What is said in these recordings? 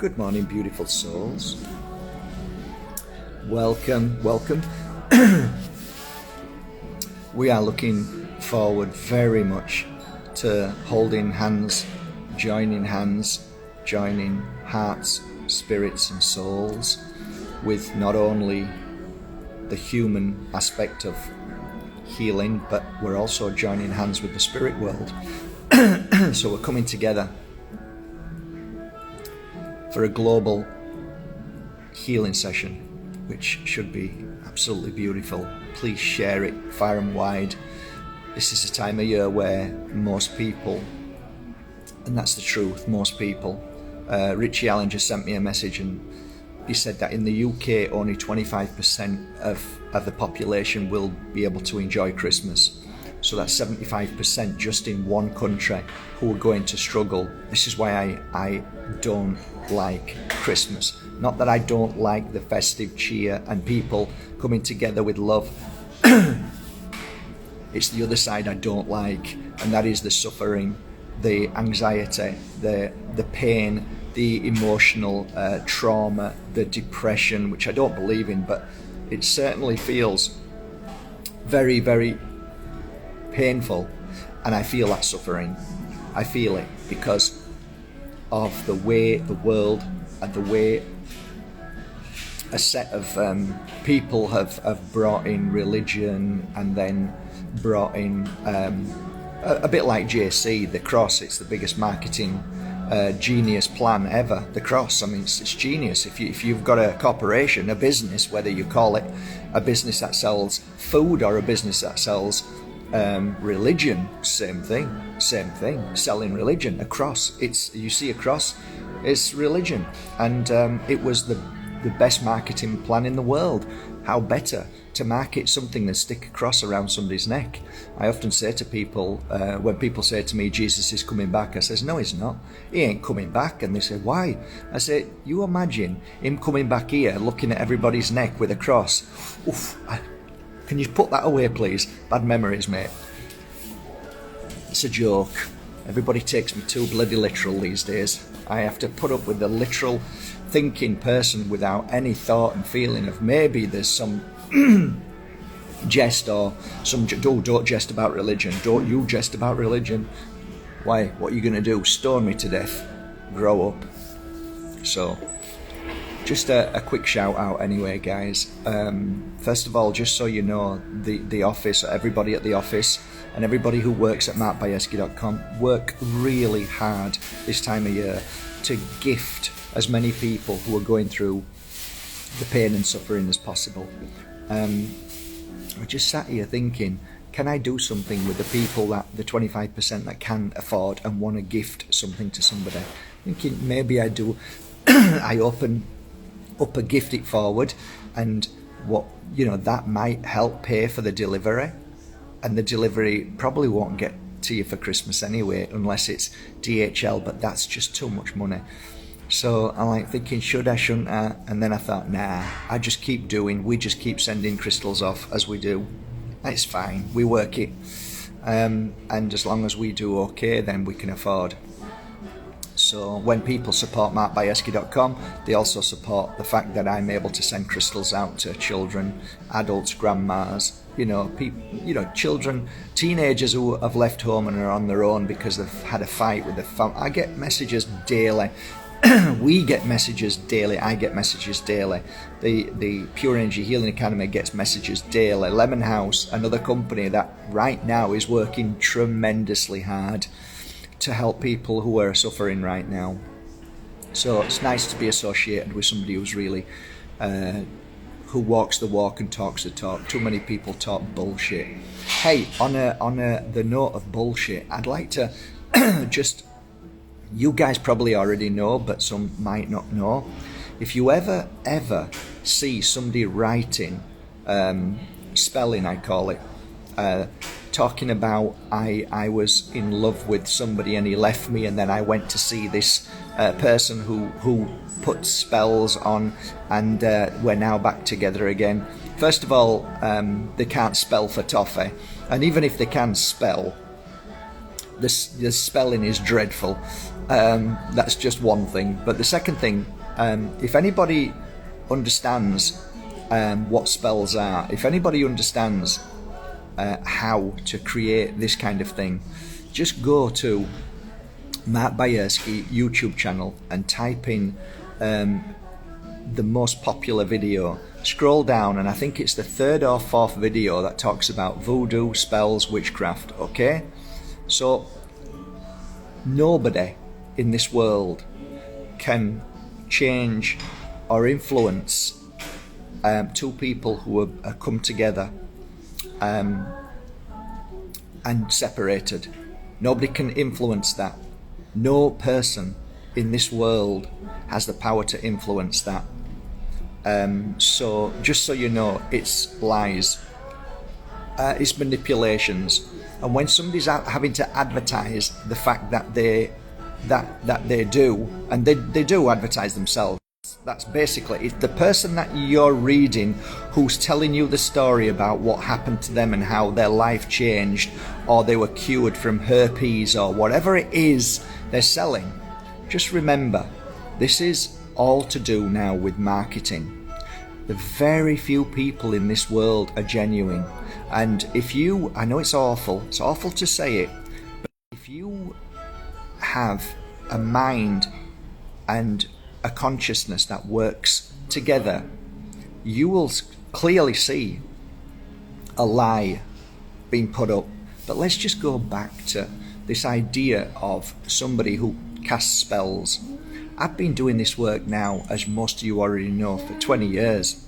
Good morning, beautiful souls. Welcome. We are looking forward very much to holding hands, joining hearts, spirits and souls with not only the human aspect of healing, but we're also joining hands with the spirit world. So we're coming together for a global healing session, which should be absolutely beautiful. Please share it far and wide. This is a time of year where most people, and that's the truth, most people, Richie Allen just sent me a message and he said that in the UK only 25% of the population will be able to enjoy Christmas. So that's 75% just in one country who are going to struggle. This is why I don't like Christmas. Not that I don't like the festive cheer and people coming together with love. It's the other side I don't like, and that is the suffering, the anxiety, the pain, the emotional trauma, the depression, which I don't believe in, but it certainly feels very, very painful, and I feel that suffering. I feel it because of the way the world and the way a set of people have brought in religion and then brought in a bit like JC, the cross. It's the biggest marketing genius plan ever. The cross, I mean, it's genius. If you've got a corporation, a business, whether you call it a business that sells food or a business that sells religion, same thing, selling religion. A cross, you see a cross, it's religion, and it was the best marketing plan in the world. How better to market something than stick a cross around somebody's neck? I often say to people, when people say to me, Jesus is coming back, I says, no, he's not. He ain't coming back. And they say, why? I say, you imagine him coming back here, looking at everybody's neck with a cross. Oof, can you put that away, please? Bad memories, mate. It's a joke. Everybody takes me too bloody literal these days. I have to put up with the literal thinking person without any thought and feeling of maybe there's some jest or some... Don't jest about religion. Don't you jest about religion. Why? What are you going to do? Stone me to death? Grow up. So... just a quick shout out anyway, guys. First of all, just so you know, the office, everybody at the office and everybody who works at Bajerski.com work really hard this time of year to gift as many people who are going through the pain and suffering as possible. I just sat here thinking, can I do something with the people, that the 25% that can afford and want to gift something to somebody? Thinking maybe I do. I open up a gift it forward, and that might help pay for the delivery, and the delivery probably won't get to you for Christmas anyway unless it's DHL, but that's just too much money. So I'm like thinking, should I, shouldn't I? And then I thought, nah, we just keep sending crystals off as we do. It's fine, we work it, and as long as we do okay, then we can afford. So when people support MarkBajerski.com, they also support the fact that I'm able to send crystals out to children, adults, grandmas, children, teenagers who have left home and are on their own because they've had a fight with their family. I get messages daily. We get messages daily. I get messages daily. The Pure Energy Healing Academy gets messages daily. Lemon House, another company that right now is working tremendously hard to help people who are suffering right now. So it's nice to be associated with somebody who's really who walks the walk and talks the talk. Too many people talk bullshit. Hey, on the note of bullshit, I'd like to just, you guys probably already know, but some might not know. If you ever see somebody writing, spelling I call it, talking about I was in love with somebody and he left me, and then I went to see this person who put spells on, and we're now back together again. First of all, they can't spell for toffee, and even if they can spell, the spelling is dreadful. That's just one thing. But the second thing, if anybody understands what spells are, if anybody understands how to create this kind of thing, just go to Mark Bajerski YouTube channel and type in the most popular video. Scroll down, and I think it's the third or fourth video that talks about voodoo, spells, witchcraft. Okay, so nobody in this world can change or influence two people who are come together and separated. Nobody can influence that. No person in this world has the power to influence that. So just so you know, it's lies, it's manipulations, and when somebody's having to advertise the fact that they do, and they do advertise themselves, that's basically it's the person that you're reading who's telling you the story about what happened to them and how their life changed, or they were cured from herpes, or whatever it is they're selling. Just remember, this is all to do now with marketing. The very few people in this world are genuine, and if you, I know it's awful to say it, but if you have a mind and a consciousness that works together, you will clearly see a lie being put up. But let's just go back to this idea of somebody who casts spells. I've been doing this work now, as most of you already know, for 20 years,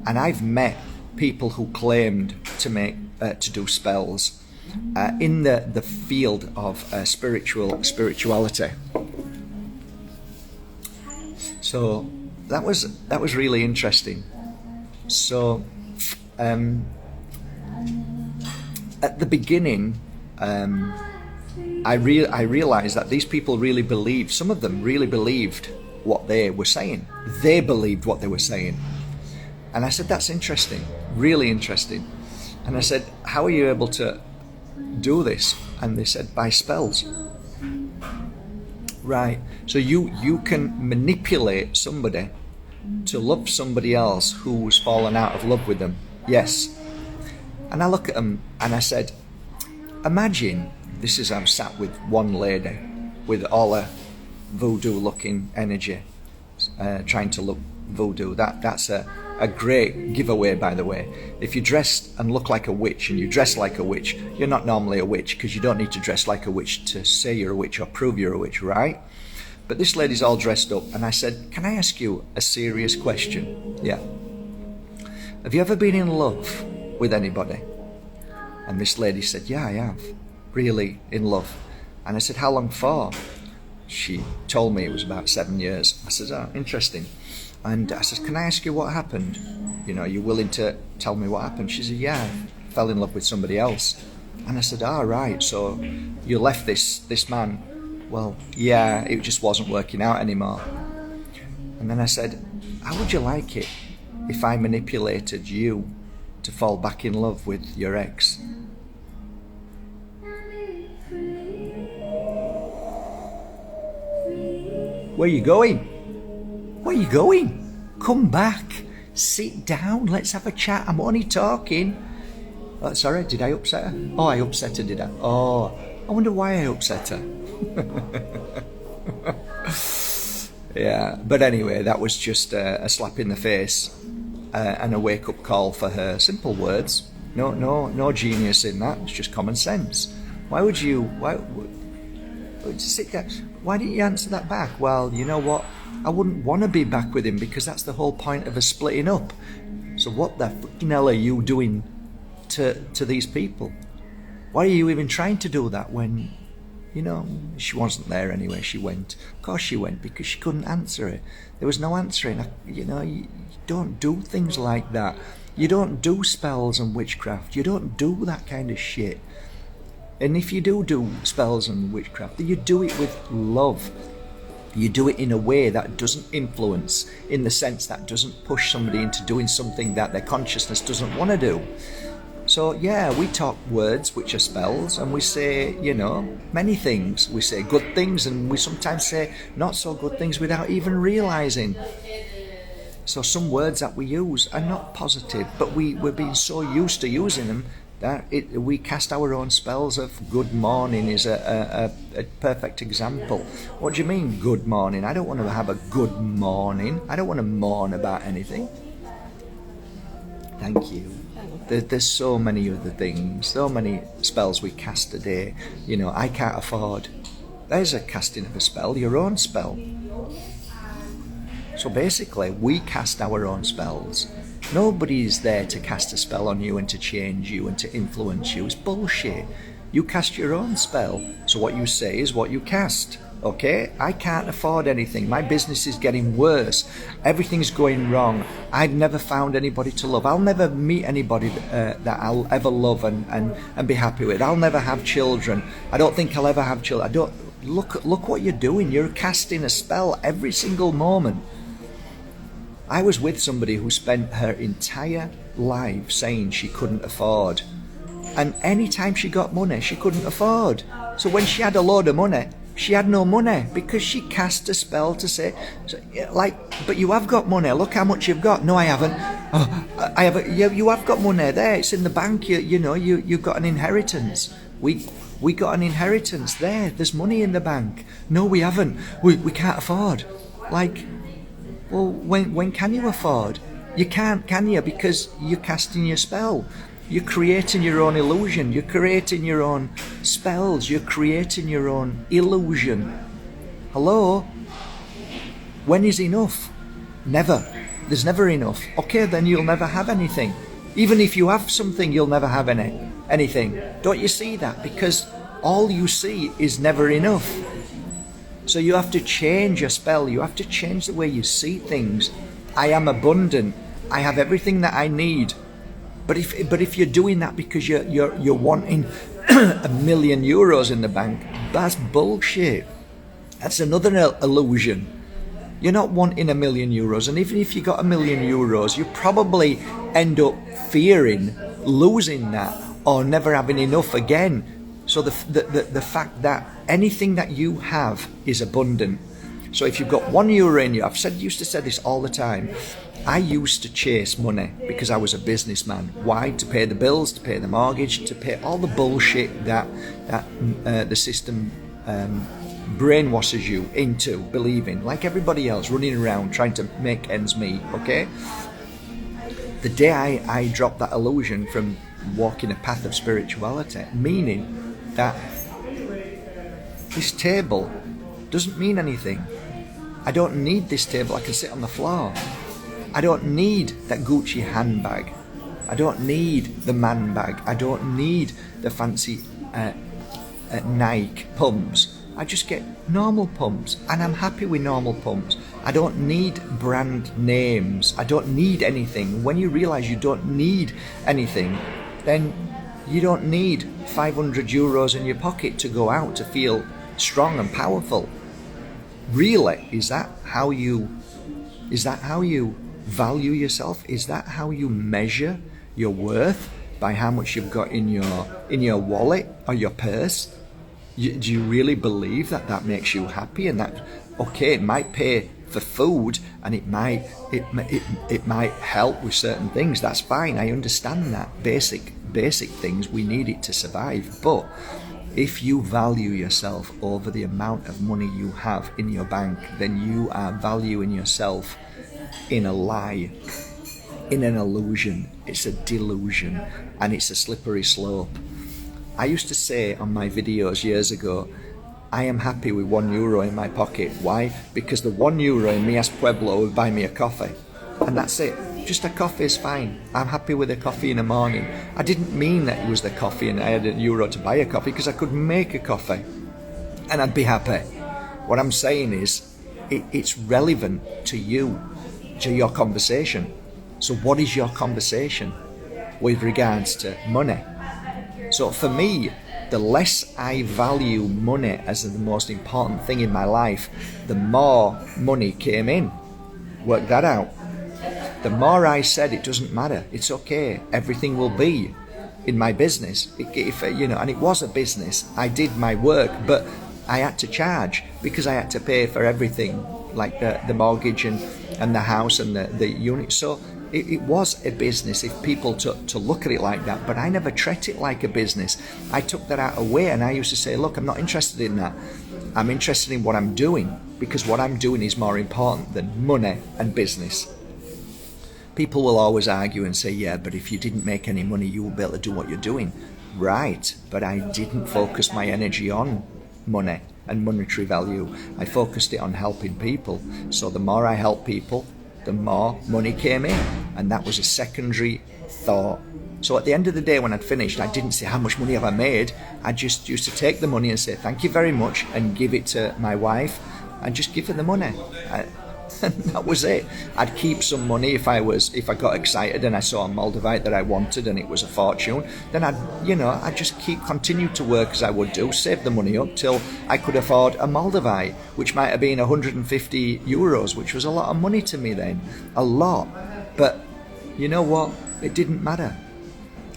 and I've met people who claimed to do spells in the field of spirituality. So that was really interesting. So at the beginning, I realized that these people really believed, some of them really believed what they were saying. They believed what they were saying. And I said, that's interesting, really interesting. And I said, how are you able to do this? And they said, by spells. Right, so you can manipulate somebody to love somebody else who's fallen out of love with them. Yes. And I look at them and I said, imagine, I'm sat with one lady with all her voodoo looking energy, trying to look voodoo. That's a great giveaway, by the way. If you dress and look like a witch, and you dress like a witch, you're not normally a witch, because you don't need to dress like a witch to say you're a witch or prove you're a witch, right? But this lady's all dressed up, and I said, can I ask you a serious question? Yeah. Have you ever been in love with anybody? And this lady said, yeah, I have. Really in love. And I said, how long for? She told me it was about 7 years. I said, oh, interesting. And I said, can I ask you what happened? You know, are you willing to tell me what happened? She said, yeah, I fell in love with somebody else. And I said, right, so you left this man. Well, yeah, it just wasn't working out anymore. And then I said, how would you like it if I manipulated you to fall back in love with your ex? Where are you going? Where are you going? Come back. Sit down. Let's have a chat. I'm only talking. Oh, sorry, did I upset her? Oh, I upset her, did I? Oh, I wonder why I upset her. Yeah, but anyway, that was just a slap in the face and a wake-up call for her. Simple words. No genius in that. It's just common sense. Why would you sit there? Why didn't you answer that back? Well, you know what? I wouldn't want to be back with him, because that's the whole point of us splitting up. So what the fucking hell are you doing to these people? Why are you even trying to do that when, you know, she wasn't there anyway? She went. Of course she went, because she couldn't answer it. There was no answering. You know, you don't do things like that. You don't do spells and witchcraft. You don't do that kind of shit. And if you do spells and witchcraft, then you do it with love. You do it in a way that doesn't influence, in the sense that doesn't push somebody into doing something that their consciousness doesn't want to do. So yeah, we talk words which are spells, and we say, many things. We say good things, and we sometimes say not so good things without even realizing. So some words that we use are not positive, but we're being so used to using them that we cast our own spells. Of good morning is a perfect example. What do you mean, good morning? I don't want to have a good morning. I don't want to mourn about anything. Thank you. There's so many other things, so many spells we cast a day. I can't afford. There's a casting of a spell, your own spell. So basically, we cast our own spells. Nobody's there to cast a spell on you and to change you and to influence you. It's bullshit. You cast your own spell. So what you say is what you cast. Okay? I can't afford anything. My business is getting worse. Everything's going wrong. I've never found anybody to love. I'll never meet anybody that I'll ever love and be happy with. I'll never have children. I don't think I'll ever have children. Look what you're doing. You're casting a spell every single moment. I was with somebody who spent her entire life saying she couldn't afford. And any time she got money, she couldn't afford. So when she had a load of money, she had no money because she cast a spell to say, but you have got money. Look how much you've got. No, I haven't. Oh, I haven't. You have got money there. It's in the bank. You got an inheritance. We got an inheritance there. There's money in the bank. No, we haven't. We can't afford. Well, when can you afford? You can't, can you? Because you're casting your spell. You're creating your own illusion. You're creating your own spells. You're creating your own illusion. Hello? When is enough? Never. There's never enough. Okay, then you'll never have anything. Even if you have something, you'll never have anything. Don't you see that? Because all you see is never enough. So you have to change your spell. You have to change the way you see things. I am abundant. I have everything that I need. But if you're doing that because you're wanting €1 million in the bank, that's bullshit. That's another illusion. You're not wanting €1 million, and even if you got €1 million, you probably end up fearing losing that or never having enough again. So the fact that anything that you have is abundant. So if you've got €1 in you, used to say this all the time. I used to chase money because I was a businessman. Why? To pay the bills, to pay the mortgage, to pay all the bullshit that the system brainwashes you into believing, like everybody else, running around trying to make ends meet. Okay. The day I dropped that illusion from walking a path of spirituality, meaning that this table doesn't mean anything. I don't need this table. I can sit on the floor. I don't need that Gucci handbag. I don't need the man bag. I don't need the fancy Nike pumps. I just get normal pumps, and I'm happy with normal pumps. I don't need brand names. I don't need anything. When you realize you don't need anything, then you don't need €500 in your pocket to go out to feel strong and powerful. Really, is that how you value yourself? Is that how you measure your worth? By how much you've got in your wallet or your purse? Do you really believe that makes you happy? And that, okay, it might pay for food, and it might help with certain things. That's fine. I understand that. Basic things, we need it to survive. But if you value yourself over the amount of money you have in your bank, then you are valuing yourself in a lie, in an illusion. It's a delusion, and it's a slippery slope. I used to say on my videos years ago, I am happy with €1 in my pocket. Why? Because the €1 in Mias Pueblo would buy me a coffee, and that's it. Just a coffee is fine. I'm happy with a coffee in the morning. I didn't mean that it was the coffee and I had €1 to buy a coffee, because I could make a coffee and I'd be happy. What I'm saying is, it's relevant to you, to your conversation. So what is your conversation with regards to money? So for me, the less I value money as the most important thing in my life, the more money came in. Work that out. The more I said it doesn't matter, it's okay, everything will be. in my business. And it was a business. I did my work, but I had to charge because I had to pay for everything, like the mortgage and the house and the unit. So it was a business if people to look at it like that, but I never treat it like a business. I took that out away, and I used to say, look, I'm not interested in that. I'm interested in what I'm doing, because what I'm doing is more important than money and business. People will always argue and say, yeah, but if you didn't make any money, you wouldn't be able to do what you're doing. Right, but I didn't focus my energy on money and monetary value. I focused it on helping people. So the more I helped people, the more money came in, and that was a secondary thought. So at the end of the day, when I'd finished, I didn't say how much money have I made. I just used to take the money and say thank you very much and give it to my wife and just give her the money. And that was it. I'd keep some money if I got excited and I saw a Moldavite that I wanted and it was a fortune. Then I'd just continue to work as I would do, save the money up till I could afford a Moldavite, which might have been 150 euros, which was a lot of money to me then, a lot. But you know what? It didn't matter.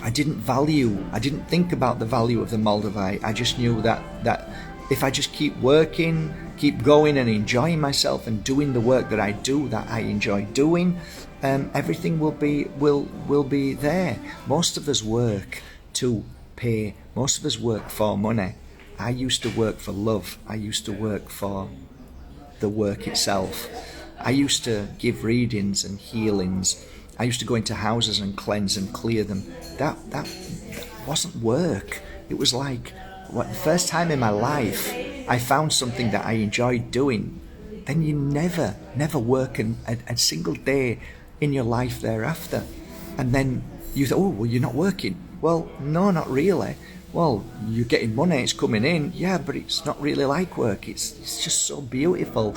I didn't think about the value of the Moldavite. I just knew that if I just keep working, keep going and enjoying myself and doing the work that I do, that I enjoy doing, everything will be there. Most of us work to pay. Most of us work for money. I used to work for love. I used to work for the work itself. I used to give readings and healings. I used to go into houses and cleanse and clear them. That wasn't work. It was like, the first time in my life I found something that I enjoyed doing, then you never work a single day in your life thereafter. And then you thought, oh, well, you're not working. Well, no, not really. Well, you're getting money, it's coming in. Yeah, but it's not really like work. It's just so beautiful.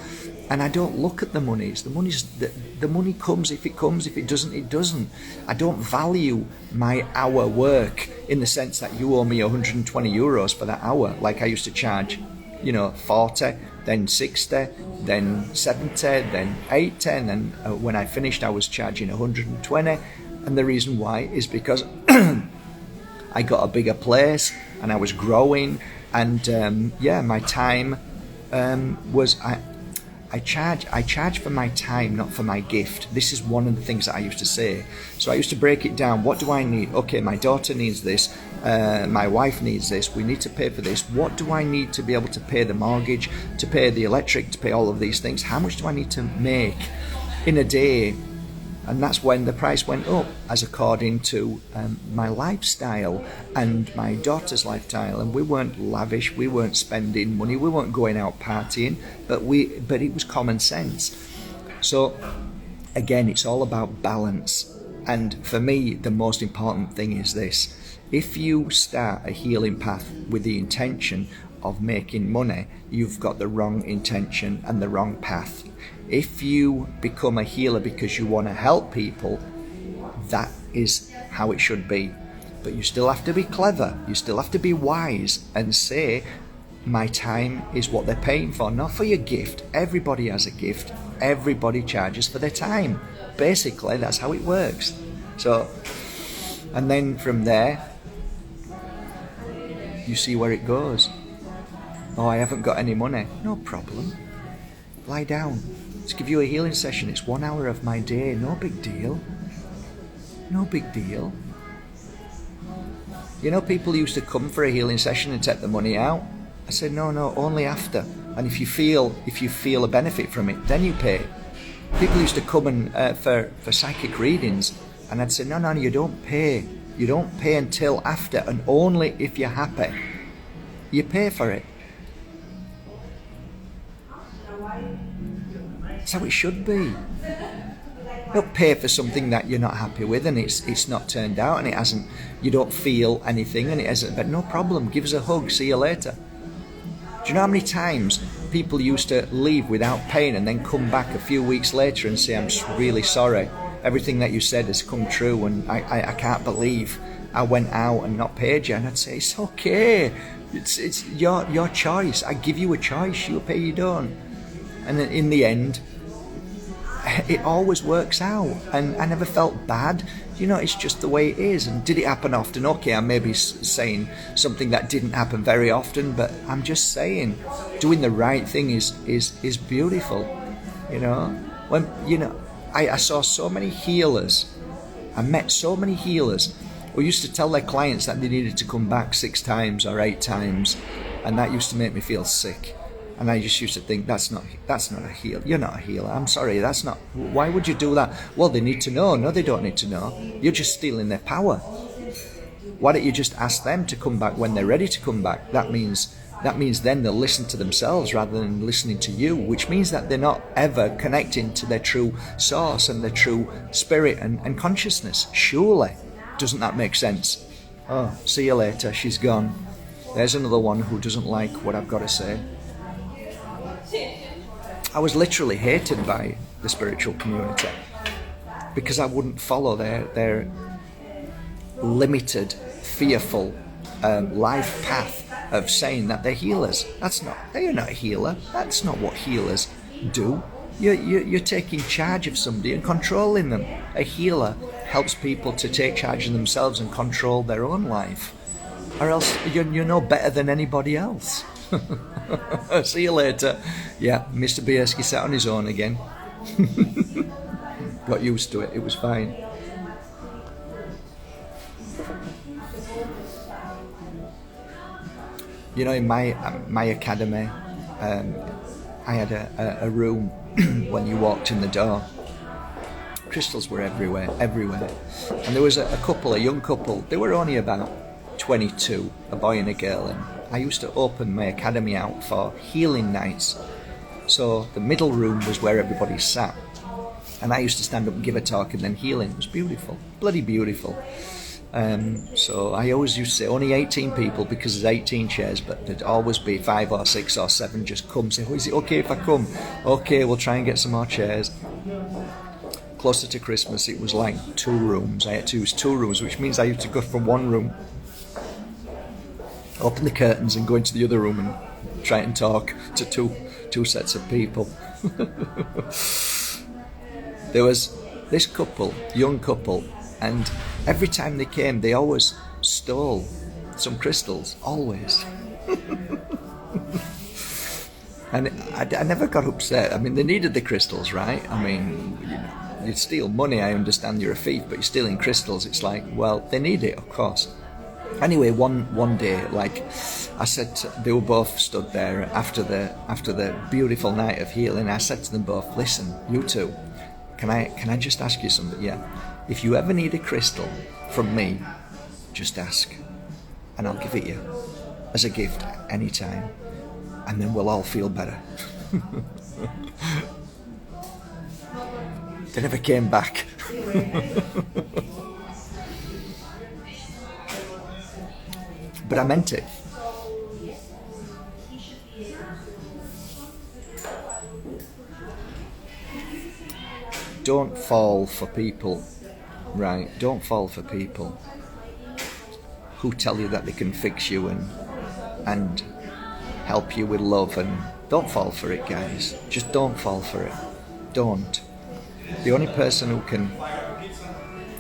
And I don't look at the money. The money comes if it comes. If it doesn't, it doesn't. I don't value my hour work in the sense that you owe me 120 euros for that hour, like I used to charge, 40, then 60, then 70, then 80, and then when I finished I was charging 120. And the reason why is because I got a bigger place and I was growing, and my time was I charge for my time, not for my gift. This is one of the things that I used to say. So I used to break it down. What do I need? Okay, my daughter needs this. My wife needs this. We need to pay for this. What do I need to be able to pay the mortgage, to pay the electric, to pay all of these things? How much do I need to make in a day? And that's when the price went up, as according to my lifestyle and my daughter's lifestyle. And we weren't lavish, we weren't spending money, we weren't going out partying, but it was common sense. So again, it's all about balance. And for me, the most important thing is this: if you start a healing path with the intention of making money, you've got the wrong intention and the wrong path. If you become a healer because you want to help people, that is how it should be. But you still have to be clever, you still have to be wise and say, my time is what they're paying for, not for your gift. Everybody has a gift, everybody charges for their time. Basically, that's how it works. So, and then from there, you see where it goes. Oh, I haven't got any money. No problem. Lie down. Let's give you a healing session. It's 1 hour of my day. No big deal. No big deal. People used to come for a healing session and take the money out. I said, no, only after. And if you feel a benefit from it, then you pay. People used to come and for psychic readings, and I'd say, no, you don't pay. You don't pay until after, and only if you're happy. You pay for it. That's how it should be. Don't pay for something that you're not happy with and it's not turned out and it hasn't, you don't feel anything and it hasn't, but no problem, give us a hug, see you later. Do you know how many times people used to leave without paying and then come back a few weeks later and say, I'm really sorry, everything that you said has come true and I can't believe I went out and not paid you? And I'd say, it's okay, it's your choice, I give you a choice, you pay, you don't. And in the end, it always works out, and I never felt bad. it's just the way it is. And did it happen often? Okay, I may be saying something that didn't happen very often, but I'm just saying, doing the right thing is beautiful. When I saw so many healers. I met so many healers who used to tell their clients that they needed to come back 6 times or 8 times, and that used to make me feel sick. And I just used to think, that's not a healer. You're not a healer. I'm sorry, that's not. Why would you do that? Well, they need to know. No, they don't need to know. You're just stealing their power. Why don't you just ask them to come back when they're ready to come back? That means then they'll listen to themselves rather than listening to you, which means that they're not ever connecting to their true source and their true spirit and consciousness. Surely. Doesn't that make sense? Oh, see you later. She's gone. There's another one who doesn't like what I've got to say. I was literally hated by the spiritual community because I wouldn't follow their limited, fearful life path of saying that they're healers. They're not a healer. That's not what healers do. You're taking charge of somebody and controlling them. A healer helps people to take charge of themselves and control their own life, or else you're no better than anybody else. See you later. Yeah, Mr. Bajerski sat on his own again. Got used to it. It was fine. In my academy, I had a room when you walked in the door. Crystals were everywhere. And there was a young couple. They were only about 22, a boy and a girl, and I used to open my academy out for healing nights. So the middle room was where everybody sat, and I used to stand up and give a talk and then healing. It was beautiful, bloody beautiful. So I always used to say only 18 people because there's 18 chairs, but there'd always be 5 or 6 or 7 just come, say, is it okay if I come? Okay, we'll try and get some more chairs. Closer to Christmas, it was like 2 rooms. I had to use 2 rooms, which means I used to go from one room, open the curtains and go into the other room and try and talk to two sets of people. There was this young couple, and every time they came, they always stole some crystals, always. And I never got upset. I mean, they needed the crystals, right? I mean, you'd steal money, I understand you're a thief, but you're stealing crystals. It's like, well, they need it, of course. Anyway, one day, like I said, they were both stood there after the beautiful night of healing. I said to them both, listen, you two, can I just ask you something? Yeah. If you ever need a crystal from me, just ask, and I'll give it you as a gift anytime, and then we'll all feel better. They never came back. But I meant it. Don't fall for people, right? Don't fall for people who tell you that they can fix you and help you with love, and don't fall for it, guys. Just don't fall for it. Don't. The only person who can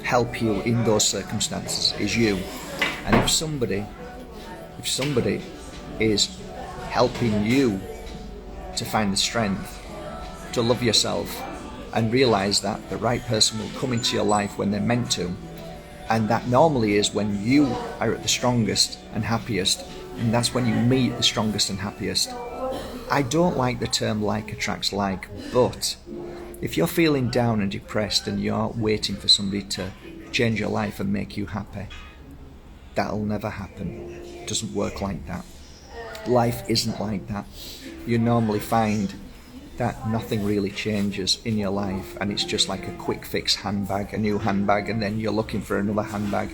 help you in those circumstances is you. And if somebody is helping you to find the strength to love yourself and realize that the right person will come into your life when they're meant to, and that normally is when you are at the strongest and happiest, and that's when you meet the strongest and happiest. I don't like the term like attracts like, but if you're feeling down and depressed and you're waiting for somebody to change your life and make you happy, that'll never happen. It doesn't work like that. Life isn't like that. You normally find that nothing really changes in your life, and it's just like a quick fix handbag, a new handbag, and then you're looking for another handbag.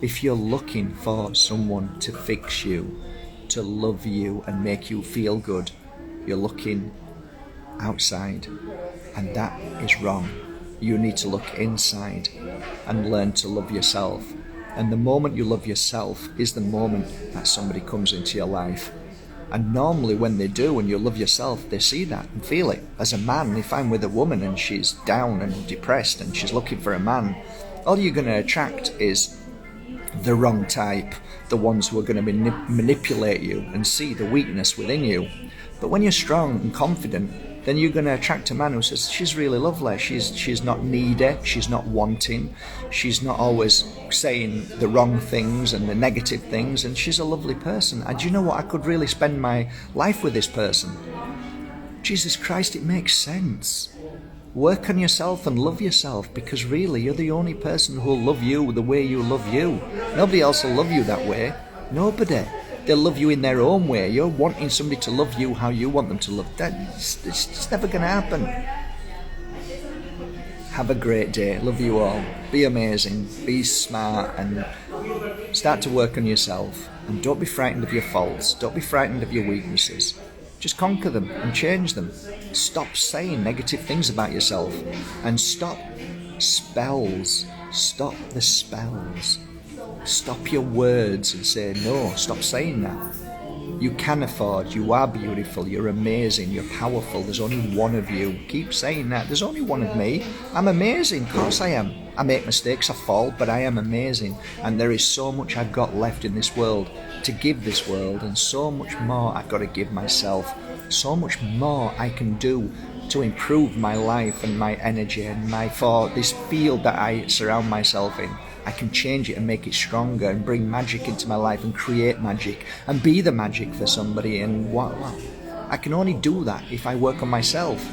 If you're looking for someone to fix you, to love you and make you feel good, you're looking outside, and that is wrong. You need to look inside and learn to love yourself. And the moment you love yourself is the moment that somebody comes into your life. And normally when they do, when you love yourself, they see that and feel it. As a man, if I'm with a woman and she's down and depressed and she's looking for a man, All you're going to attract is the wrong type, the ones who are going to manipulate you and see the weakness within you. But when you're strong and confident, then you're going to attract a man who says, she's really lovely, she's not needy, she's not wanting, she's not always saying the wrong things and the negative things, and she's a lovely person. And do you know what? I could really spend my life with this person. Jesus Christ, it makes sense. Work on yourself and love yourself, because really you're the only person who will love you the way you love you. Nobody else will love you that way. Nobody. They'll love you in their own way. You're wanting somebody to love you how you want them to love. It's just never going to happen. Have a great day. Love you all. Be amazing. Be smart and start to work on yourself. And don't be frightened of your faults. Don't be frightened of your weaknesses. Just conquer them and change them. Stop saying negative things about yourself. And stop spells. Stop the spells. Stop your words and say no. Stop saying that. You can afford. You are beautiful. You're amazing. You're powerful. There's only one of you. Keep saying that. There's only one of me. I'm amazing. Of course I am. I make mistakes. I fall. But I am amazing. And there is so much I've got left in this world to give this world. And so much more I've got to give myself. So much more I can do to improve my life and my energy and for this field that I surround myself in. I can change it and make it stronger and bring magic into my life and create magic and be the magic for somebody. And I can only do that if I work on myself.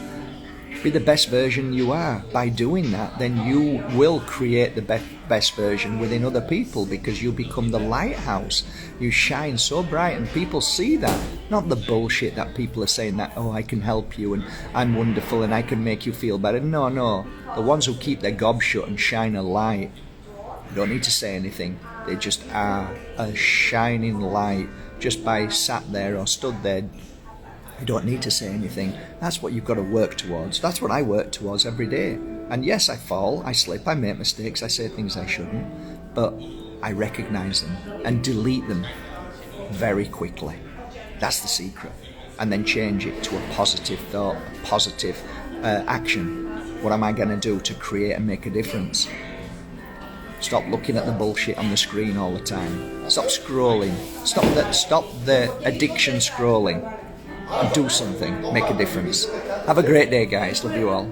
Be the best version you are. By doing that, then you will create the best version within other people, because you become the lighthouse. You shine so bright and people see that. Not the bullshit that people are saying that, oh, I can help you and I'm wonderful and I can make you feel better. No. The ones who keep their gob shut and shine a light don't need to say anything. They just are a shining light just by sat there or stood there. You don't need to say anything. That's what you've got to work towards. That's what I work towards every day. And yes, I fall, I slip, I make mistakes, I say things I shouldn't, but I recognize them and delete them very quickly. That's the secret. And then change it to a positive thought, a positive action. What am I going to do to create and make a difference? Stop looking at the bullshit on the screen all the time. Stop scrolling. Stop the addiction scrolling. And do something. Make a difference. Have a great day, guys. Love you all.